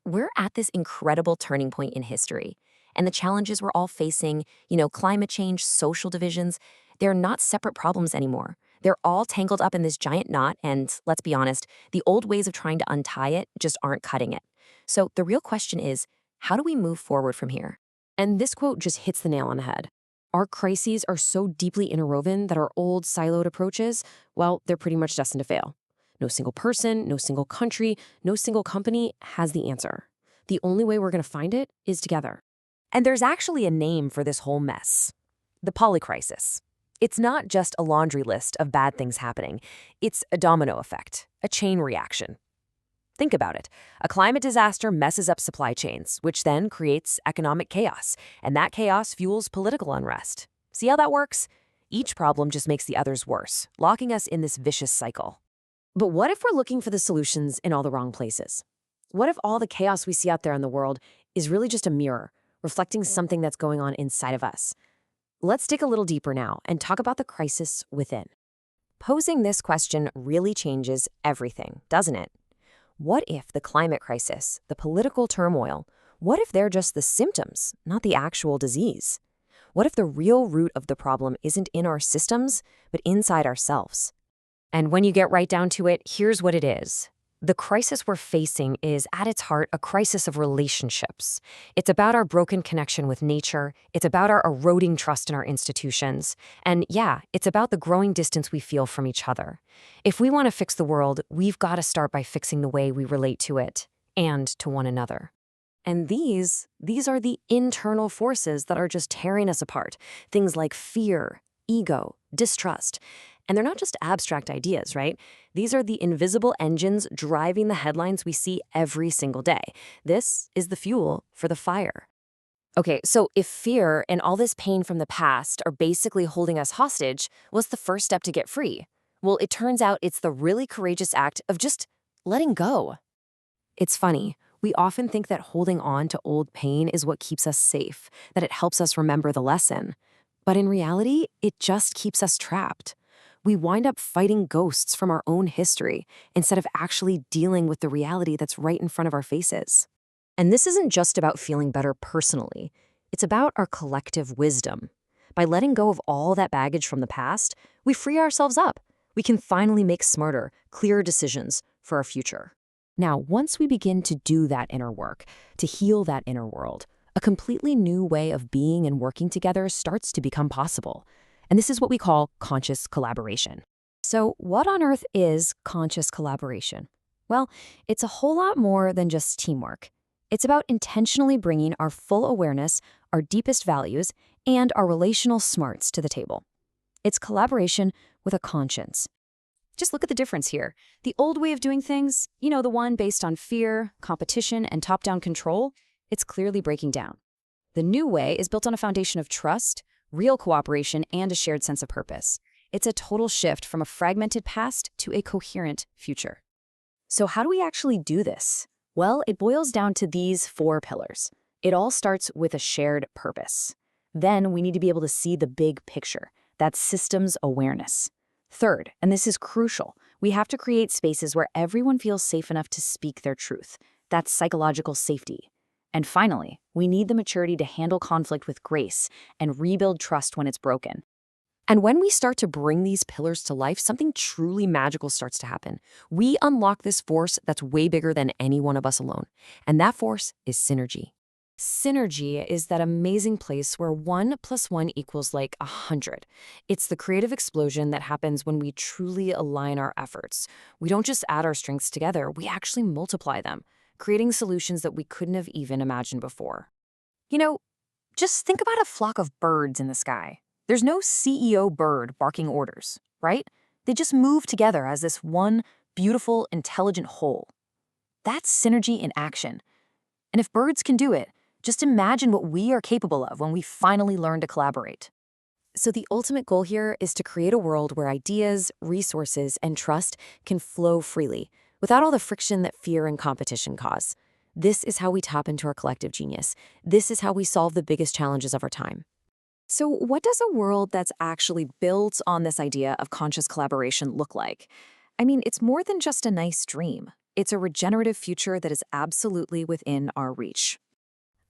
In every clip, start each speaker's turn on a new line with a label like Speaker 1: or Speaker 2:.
Speaker 1: We're at this incredible turning point in history. And the challenges we're all facing, climate change, social divisions, they're not separate problems anymore. They're all tangled up in this giant knot, and let's be honest, the old ways of trying to untie it just aren't cutting it. So the real question is, how do we move forward from here?
Speaker 2: And this quote just hits the nail on the head. Our crises are so deeply interwoven that our old siloed approaches, well, they're pretty much destined to fail. No single person, no single country, no single company has the answer. The only way we're going to find it is together.
Speaker 1: And there's actually a name for this whole mess: the polycrisis. It's not just a laundry list of bad things happening. It's a domino effect, a chain reaction. Think about it. A climate disaster messes up supply chains, which then creates economic chaos, and that chaos fuels political unrest. See how that works? Each problem just makes the others worse, locking us in this vicious cycle.
Speaker 2: But what if we're looking for the solutions in all the wrong places? What if all the chaos we see out there in the world is really just a mirror, reflecting something that's going on inside of us? Let's dig a little deeper now and talk about the crisis within.
Speaker 1: Posing this question really changes everything, doesn't it? What if the climate crisis, the political turmoil, what if they're just the symptoms, not the actual disease? What if the real root of the problem isn't in our systems, but inside ourselves? And when you get right down to it, here's what it is. The crisis we're facing is, at its heart, a crisis of relationships. It's about our broken connection with nature. It's about our eroding trust in our institutions. And yeah, it's about the growing distance we feel from each other. If we want to fix the world, we've got to start by fixing the way we relate to it and to one another. And these are the internal forces that are just tearing us apart. Things like fear, ego, distrust. And they're not just abstract ideas, right? These are the invisible engines driving the headlines we see every single day. This is the fuel for the fire. Okay, so if fear and all this pain from the past are basically holding us hostage, what's the first step to get free? Well, it turns out it's the really courageous act of just letting go. It's funny. We often think that holding on to old pain is what keeps us safe, that it helps us remember the lesson. But in reality, it just keeps us trapped. We wind up fighting ghosts from our own history instead of actually dealing with the reality that's right in front of our faces. And this isn't just about feeling better personally. It's about our collective wisdom. By letting go of all that baggage from the past, we free ourselves up. We can finally make smarter, clearer decisions for our future. Now, once we begin to do that inner work, to heal that inner world, a completely new way of being and working together starts to become possible. And this is what we call conscious collaboration. So what on earth is conscious collaboration? Well, it's a whole lot more than just teamwork. It's about intentionally bringing our full awareness, our deepest values, and our relational smarts to the table. It's collaboration with a conscience. Just look at the difference here. The old way of doing things, the one based on fear, competition, and top-down control, it's clearly breaking down. The new way is built on a foundation of trust, real cooperation, and a shared sense of purpose. It's a total shift from a fragmented past to a coherent future. So how do we actually do this? Well, it boils down to these 4 pillars. It all starts with a shared purpose. Then we need to be able to see the big picture. That's systems awareness. Third, and this is crucial, we have to create spaces where everyone feels safe enough to speak their truth. That's psychological safety. And finally, we need the maturity to handle conflict with grace and rebuild trust when it's broken. And when we start to bring these pillars to life, something truly magical starts to happen. We unlock this force that's way bigger than any one of us alone. And that force is synergy. Synergy is that amazing place where 1 + 1 equals like 100. It's the creative explosion that happens when we truly align our efforts. We don't just add our strengths together, we actually multiply them, creating solutions that we couldn't have even imagined before. Just think about a flock of birds in the sky. There's no CEO bird barking orders, right? They just move together as this one beautiful, intelligent whole. That's synergy in action. And if birds can do it, just imagine what we are capable of when we finally learn to collaborate. So the ultimate goal here is to create a world where ideas, resources, and trust can flow freely, without all the friction that fear and competition cause. This is how we tap into our collective genius. This is how we solve the biggest challenges of our time. So what does a world that's actually built on this idea of conscious collaboration look like? I mean, it's more than just a nice dream. It's a regenerative future that is absolutely within our reach.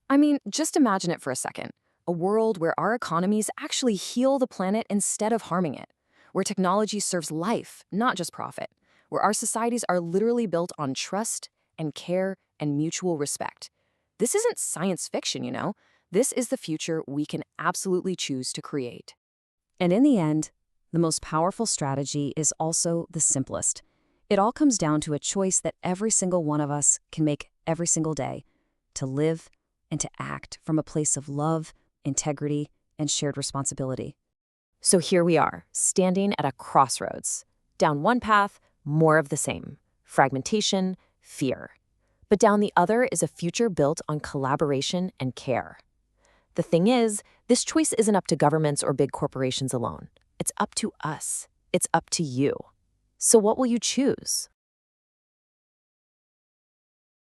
Speaker 1: I mean, just imagine it for a second. A world where our economies actually heal the planet instead of harming it, where technology serves life, not just profit, where our societies are literally built on trust and care and mutual respect. This isn't science fiction, you know? This is the future we can absolutely choose to create. And in the end, the most powerful strategy is also the simplest. It all comes down to a choice that every single one of us can make every single day, to live and to act from a place of love, integrity, and shared responsibility. So here we are, standing at a crossroads. Down one path, more of the same: fragmentation, fear. But down the other is a future built on collaboration and care. The thing is, this choice isn't up to governments or big corporations alone. It's up to us. It's up to you. So what will you choose?